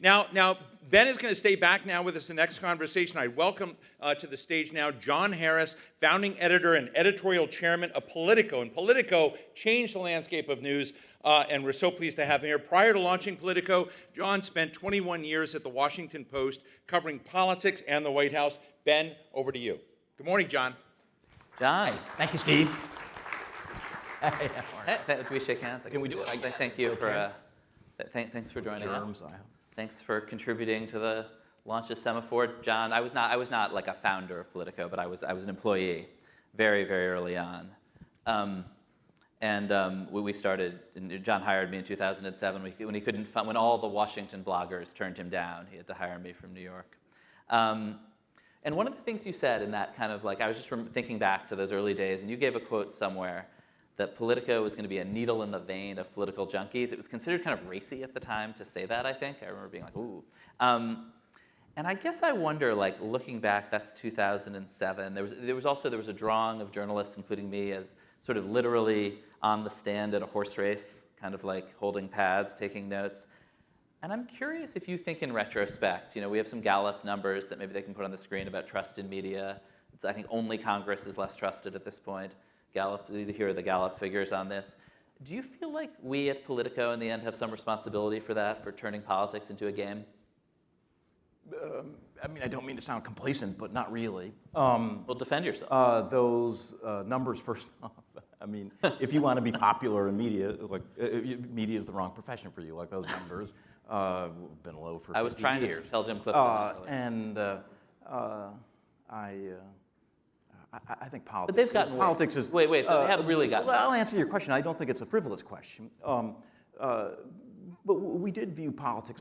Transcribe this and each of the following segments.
Now, Ben is going to stay back now with us in the next conversation. I welcome to the stage now John Harris, founding editor and editorial chairman of Politico. And Politico changed the landscape of news, and we're so pleased to have him here. Prior to launching Politico, John spent 21 years at the Washington Post covering politics and the White House. Ben, over to you. Good morning, John. John. Hey, thank you, Steve. Hey, we shake hands. Can we do it? Thank you for thanks for joining us. Thanks for contributing to the launch of Semafor, John. I was not like a founder of Politico, but I was an employee, very early on, we started. And John hired me in 2007 when all the Washington bloggers turned him down. He had to hire me from New York. And one of the things you said in that kind of like, I was just thinking back to those early days, and you gave a quote somewhere that Politico was going to be a needle in the vein of political junkies. It was considered kind of racy at the time to say that, I think. I remember being like, ooh. And I guess I wonder, like, looking back, that's 2007. There was a drawing of journalists, including me, as sort of literally on the stand at a horse race, kind of like holding pads, taking notes. And I'm curious if you think in retrospect, we have some Gallup numbers that maybe they can put on the screen about trust in media. I think only Congress is less trusted at this point. Gallup, here are the Gallup figures on this. Do you feel like we at Politico in the end have some responsibility for that, for turning politics into a game? I don't mean to sound complacent, but not really. Well, defend yourself. Those numbers, first off, if you want to be popular in media, media is the wrong profession for you. Like those numbers have been low for 50 years. I was trying to tell Jim Clifton. I think politics. But they've gotten politics worse. Wait, they have really gotten worse. Well, I'll answer your question. I don't think it's a frivolous question. But we did view politics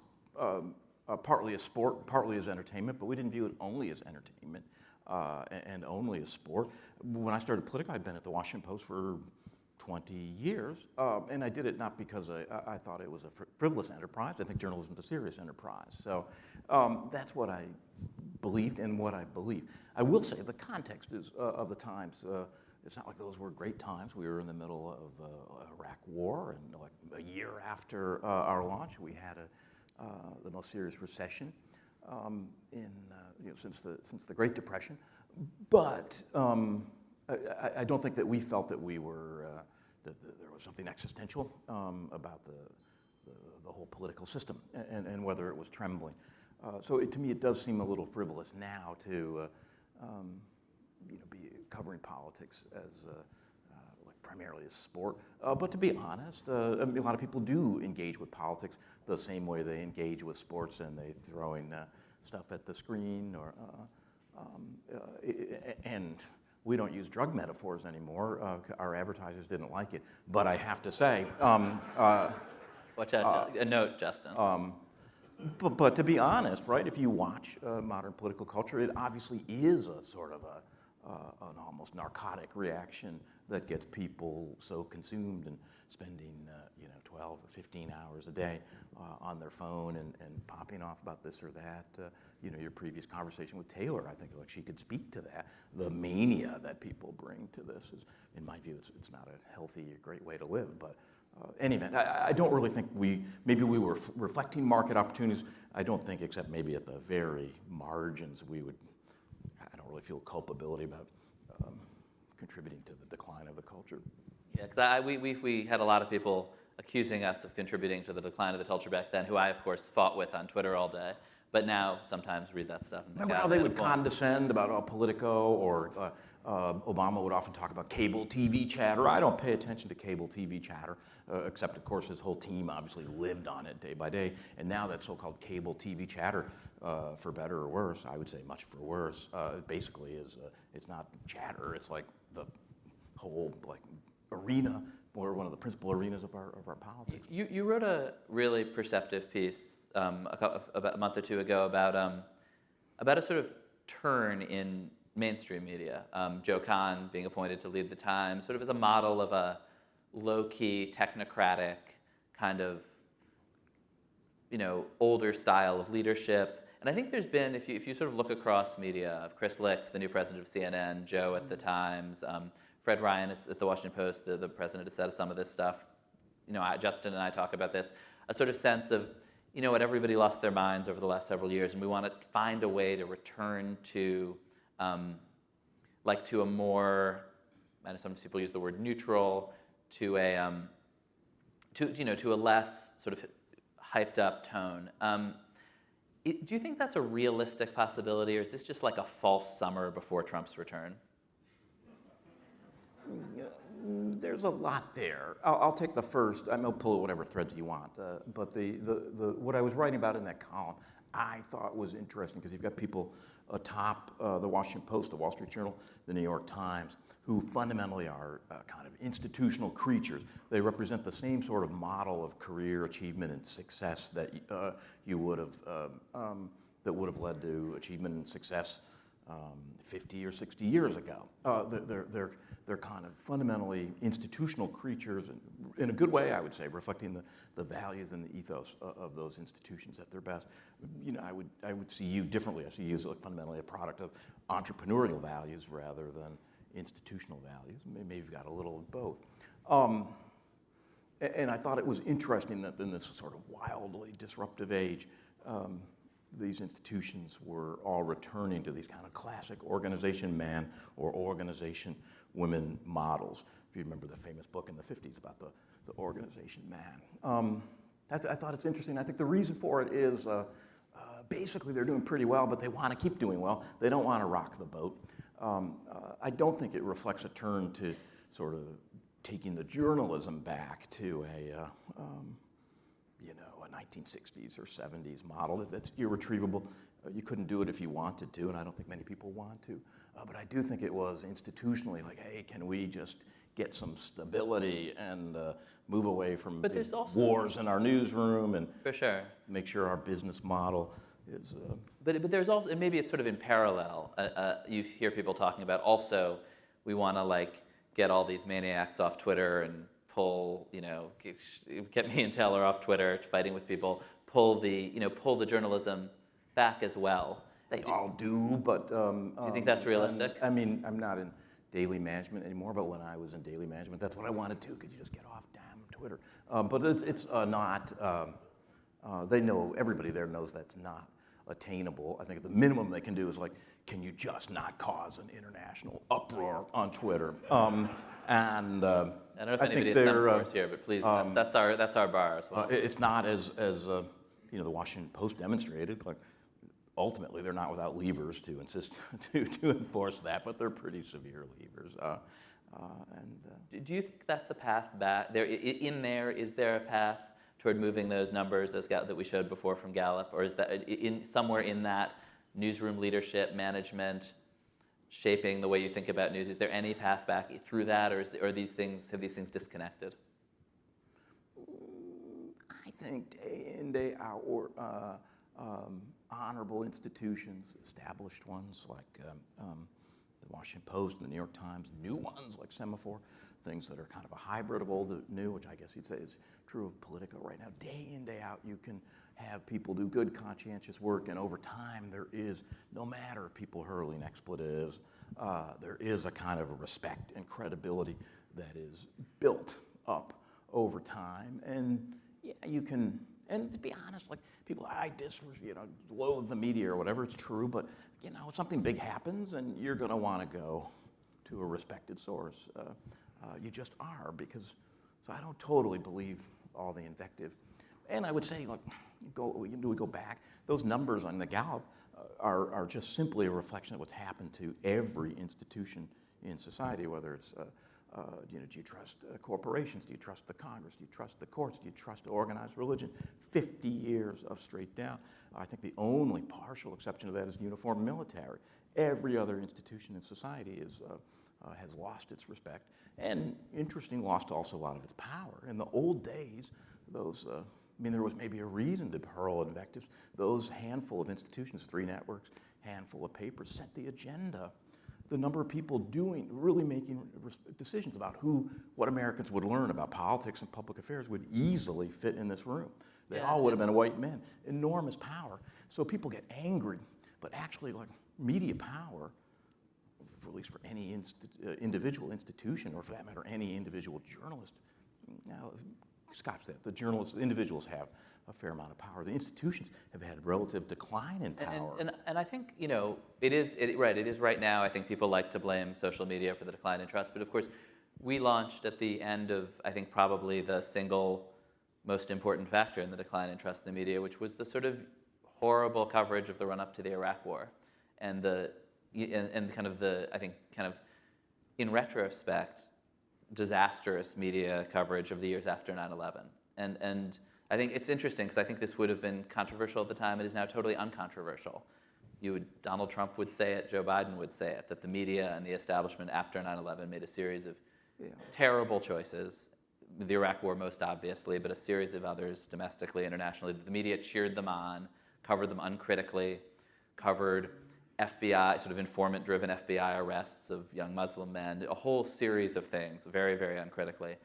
partly as sport, partly as entertainment, but we didn't view it only as entertainment and only as sport. When I started Politico, I'd been at the Washington Post for 20 years, and I did it not because I thought it was a frivolous enterprise. I think journalism is a serious enterprise. So that's what I believed and what I believe. I will say the context is of the times. It's not like those were great times. We were in the middle of Iraq War, and like a year after our launch, we had the most serious recession since the Great Depression. But I don't think that we felt that we were that there was something existential about the whole political system and whether it was trembling. So to me, it does seem a little frivolous now to be covering politics as primarily as sport. But to be honest, a lot of people do engage with politics the same way they engage with sports, and they throwing stuff at the screen and we don't use drug metaphors anymore. Our advertisers didn't like it, but I have to say, watch out, a note, Justin. But to be honest, right? If you watch modern political culture, it obviously is a sort of an almost narcotic reaction that gets people so consumed and spending 12 or 15 hours a day on their phone and popping off about this or that. Your previous conversation with Taylor, I think she could speak to that. The mania that people bring to this is, in my view, it's not a healthy, great way to live. But anyway, I don't really think maybe we were reflecting market opportunities. I don't think, except maybe at the very margins, I don't really feel culpability about contributing to the decline of the culture. Yeah, because we had a lot of people accusing us of contributing to the decline of the culture back then, who I, of course, fought with on Twitter all day, but now sometimes read that stuff. Remember how they would condescend about Politico, or Obama would often talk about cable TV chatter. I don't pay attention to cable TV chatter, except, of course, his whole team obviously lived on it day by day, and now that so-called cable TV chatter, for better or worse, I would say much for worse, basically is, it's not chatter, it's like the whole arena, or one of the principal arenas of our politics. You wrote a really perceptive piece about a month or two ago about a sort of turn in mainstream media. Joe Kahn being appointed to lead the Times, sort of as a model of a low-key, technocratic kind of older style of leadership. And I think there's been, if you sort of look across media, of Chris Licht, the new president of CNN, Joe at the Times, Fred Ryan is at the Washington Post, the president has said some of this stuff. Justin and I talk about this, a sort of sense of, you know what, everybody lost their minds over the last several years, and we want to find a way to return to, to a more, I know some people use the word neutral, to a, to a less sort of hyped up tone. Do you think that's a realistic possibility, or is this just like a false summer before Trump's return? There's a lot there. I'll take the first. I may pull whatever threads you want. But what I was writing about in that column, I thought was interesting because you've got people atop the Washington Post, the Wall Street Journal, the New York Times, who fundamentally are kind of institutional creatures. They represent the same sort of model of career achievement and success that you would have that would have led to achievement and success 50 or 60 years ago. They're kind of fundamentally institutional creatures, and in a good way, I would say, reflecting the values and the ethos of those institutions at their best. You know, I would see you differently. I see you as fundamentally a product of entrepreneurial values rather than institutional values. Maybe you've got a little of both. And I thought it was interesting that in this sort of wildly disruptive age, these institutions were all returning to these kind of classic organization man or organization women models. If you remember the famous book in the 50s about the organization man. I thought it's interesting. I think the reason for it is basically they're doing pretty well, but they want to keep doing well. They don't want to rock the boat. I don't think it reflects a turn to sort of taking the journalism back to a 1960s or 70s model. That's irretrievable. You couldn't do it if you wanted to, and I don't think many people want to. But I do think it was institutionally like, hey, can we just get some stability and move away from wars in our newsroom and for sure make sure our business model is... But there's also, and maybe it's sort of in parallel, you hear people talking about also, we want to get all these maniacs off Twitter and pull, get me and Taylor off Twitter fighting with people, pull the journalism back as well. They all do, but... do you think that's realistic? I'm not in daily management anymore, but when I was in daily management, that's what I wanted to. Could you just get off damn Twitter? But it's not... they know, everybody there knows that's not attainable. I think the minimum they can do is can you just not cause an international uproar on Twitter? I don't know if anybody at Semafor is here, but please, that's our bar as well. It's not as the Washington Post demonstrated. Ultimately, they're not without levers to insist to enforce that, but they're pretty severe levers. Do you think that's a path back? Is there a path toward moving those numbers that we showed before from Gallup, or is that somewhere in that newsroom leadership, management, shaping the way you think about news? Is there any path back through that, or have these things disconnected? I think day in, day out, honorable institutions, established ones like the Washington Post and the New York Times, new ones like Semafor, things that are kind of a hybrid of old and new, which I guess you'd say is true of Politico right now. Day in, day out, you can have people do good, conscientious work, and over time there is, no matter if people hurling expletives, there is a kind of a respect and credibility that is built up over time. And yeah, you can, and to be honest, people, loathe the media or whatever, it's true, but something big happens and you're going to want to go to a respected source. You just are, so I don't totally believe all the invective. And I would say, we go back, those numbers on the Gallup are just simply a reflection of what's happened to every institution in society, whether it's, do you trust corporations? Do you trust the Congress? Do you trust the courts? Do you trust organized religion? 50 years of straight down. I think the only partial exception to that is uniformed military. Every other institution in society has lost its respect, and interesting, lost also a lot of its power. In the old days, there was maybe a reason to hurl invectives. Those handful of institutions, 3 networks, handful of papers, set the agenda. The number of people really making decisions about what Americans would learn about politics and public affairs would easily fit in this room. They all would have been white men. Enormous power. So people get angry, but actually, media power, at least for any individual institution, or for that matter, any individual journalist. Now, scotch that. The individuals have a fair amount of power. The institutions have had relative decline in power. And I think, it is right now. I think people like to blame social media for the decline in trust. But of course, we launched at the end of, I think, probably the single most important factor in the decline in trust in the media, which was the sort of horrible coverage of the run-up to the Iraq War, and I think in retrospect, disastrous media coverage of the years after 9/11. And I think it's interesting because I think this would have been controversial at the time. It is now totally uncontroversial. Donald Trump would say it, Joe Biden would say it, that the media and the establishment after 9/11 made a series of terrible choices. The Iraq War most obviously, but a series of others domestically, internationally. The media cheered them on, covered them uncritically, covered FBI, sort of informant-driven FBI arrests of young Muslim men, a whole series of things, very, very uncritically.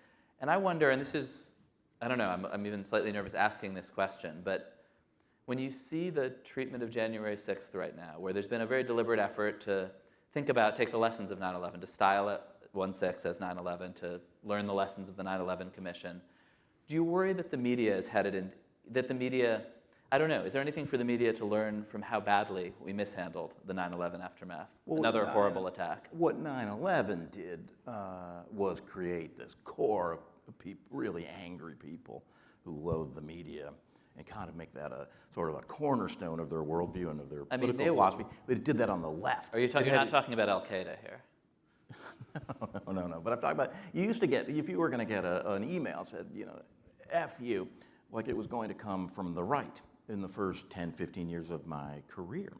And I wonder, and this is, I don't know, I'm even slightly nervous asking this question, but when you see the treatment of January 6th right now, where there's been a very deliberate effort to take the lessons of 9/11, to style it 1/6 as 9/11, to learn the lessons of the 9/11 Commission, do you worry that the media is headed in, I don't know, is there anything for the media to learn from how badly we mishandled the 9/11 aftermath? Well, another horrible attack. What 9/11 did was create this core of people, really angry people who loathe the media, and kind of make that a sort of a cornerstone of their worldview and of their political philosophy. But it did that on the left. You're not talking about Al-Qaeda here? No. But I'm talking about, you used to get, if you were going to get an email that said, F you, like it was going to come from the right in the first 10, 15 years of my career.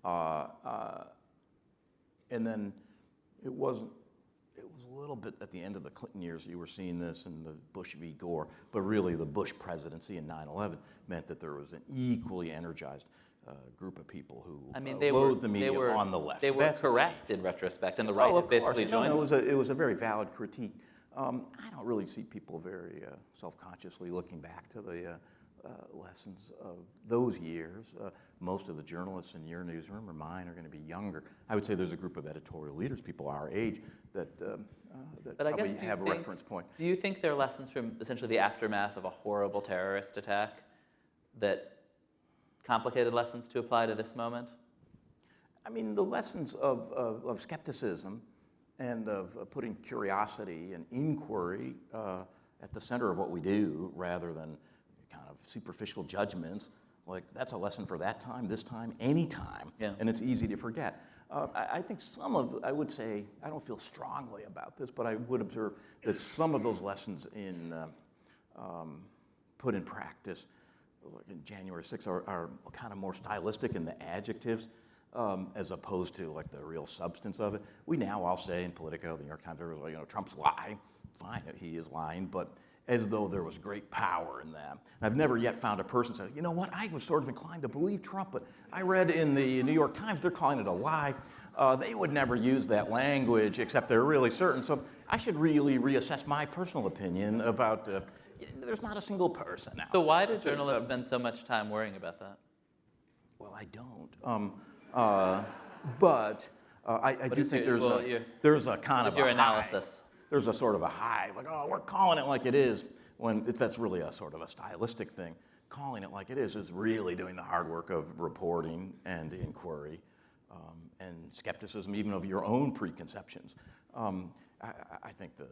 And then it was a little bit at the end of the Clinton years, you were seeing this in the Bush v. Gore, but really the Bush presidency in 9/11 meant that there was an equally energized group of people who loathed the media on the left. They were correct in retrospect, and the right has basically joined. No, it was a very valid critique. I don't really see people very self-consciously looking back to the lessons of those years. Most of the journalists in your newsroom or mine are going to be younger. I would say there's a group of editorial leaders, people our age, that probably have a reference point. Do you think there are lessons from essentially the aftermath of a horrible terrorist attack that complicated lessons to apply to this moment? I mean, the lessons of skepticism and of putting curiosity and inquiry at the center of what we do, rather than kind of superficial judgments, like that's a lesson for that time, this time, any time, and it's easy to forget. I think I would say, I don't feel strongly about this, but I would observe that some of those lessons put in practice in January 6th are kind of more stylistic in the adjectives, as opposed to like the real substance of it. We now all say in Politico, the New York Times, everyone's like, Trump's lying. Fine, he is lying, but as though there was great power in that. And I've never yet found a person who said, you know what, I was sort of inclined to believe Trump, but I read in the New York Times, they're calling it a lie. They would never use that language, except they're really certain. So I should really reassess my personal opinion about, there's not a single person out. So why do journalists spend so much time worrying about that? Well, I don't. But I do think there's a kind of a your analysis? There's a sort of a high, like, oh, we're calling it like it is, when that's really a sort of a stylistic thing. Calling it like it is really doing the hard work of reporting and inquiry and skepticism, even of your own preconceptions. I think the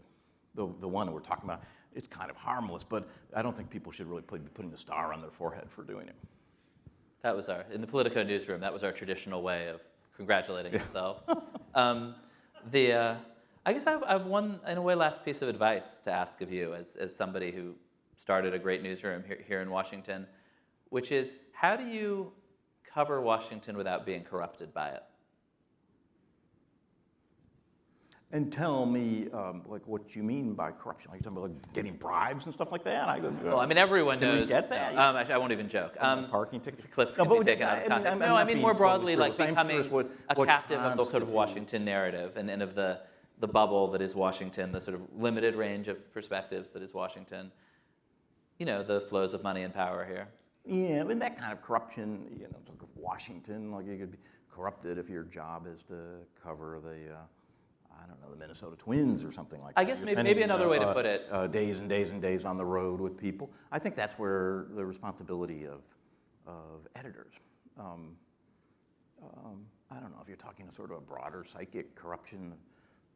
one that we're talking about, it's kind of harmless, but I don't think people should really be putting the star on their forehead for doing it. That was in the Politico newsroom, that was our traditional way of congratulating ourselves. I guess I have one, in a way, last piece of advice to ask of you as somebody who started a great newsroom here in Washington, which is, how do you cover Washington without being corrupted by it? And tell me, like, what you mean by corruption. Are you talking about like getting bribes and stuff like that? Well, I mean, everyone knows. Can we get that? Actually, I won't even joke. Parking tickets. Clips can be taken out of context. No, I mean more broadly, like becoming a captive of the sort of Washington narrative and of the bubble that is Washington, the sort of limited range of perspectives that is Washington. The flows of money and power here. Yeah, I mean, that kind of corruption, Washington, like you could be corrupted if your job is to cover the I don't know, the Minnesota Twins or something like that. I guess You're maybe spending, another way to put it. days and days and days on the road with people. I think that's where the responsibility of editors. I don't know if you're talking a sort of a broader psychic corruption,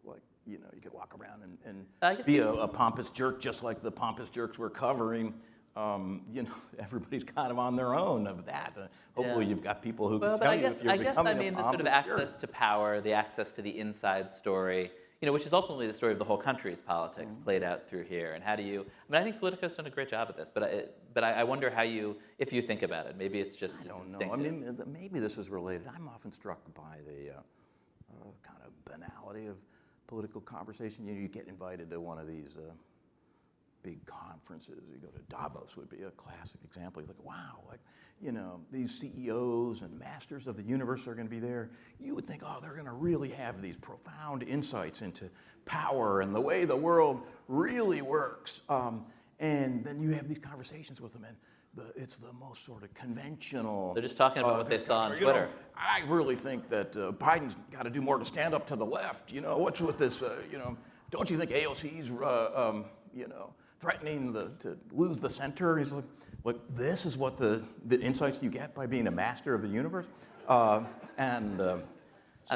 like, you could walk around and be a pompous jerk just like the pompous jerks we're covering. Everybody's kind of on their own of that. Hopefully you've got people who can tell you if you're becoming a the sort of pompous access jerk. to power, the access to the inside story, which is ultimately the story of the whole country's politics played out through here. And how do you? I think Politico's done a great job at this, but I wonder how if you think about it, maybe it's just I don't instinctive. know. Maybe this is related. I'm often struck by the kind of banality of political conversation. You get invited to one of these big conferences. You go to Davos would be a classic example. You're like, wow, these CEOs and masters of the universe are going to be there. You would think, oh, they're going to really have these profound insights into power and the way the world really works. And then you have these conversations with them, and it's the most sort of conventional. They're just talking about what they saw on Twitter. I really think that Biden's got to do more to stand up to the left. What's with this? Don't you think AOC's, threatening to lose the center? He's like, look, this is what the insights you get by being a master of the universe. So I don't know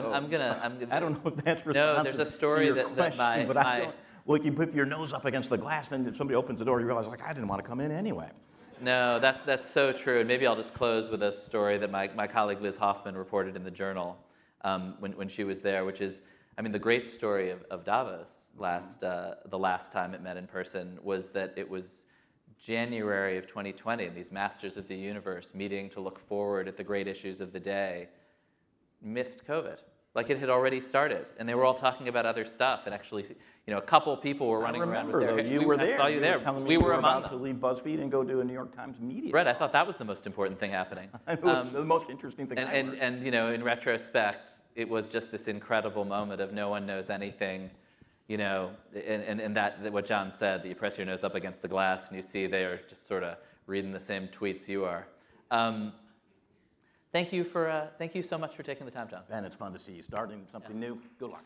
if that's responsive. No, there's a story to your that question, but my I don't. Like, you put your nose up against the glass, then if somebody opens the door, you realize, like, I didn't want to come in anyway. No, that's so true. And maybe I'll just close with a story that my colleague Liz Hoffman reported in the Journal when she was there, which is, the great story of Davos the last time it met in person was that it was January of 2020, and these masters of the universe meeting to look forward at the great issues of the day missed COVID. Like, it had already started, and they were all talking about other stuff. And actually, a couple people were running around with their. You were there. I saw you there. Telling me we you were about among to them. leave BuzzFeed and go do a New York Times media. Right. I thought that was the most important thing happening. It was the most interesting thing. And in retrospect, it was just this incredible moment of no one knows anything, and that what John said, that you press your nose up against the glass and you see they are just sort of reading the same tweets you are. Thank you so much for taking the time, John. Ben, it's fun to see you starting something new. Good luck.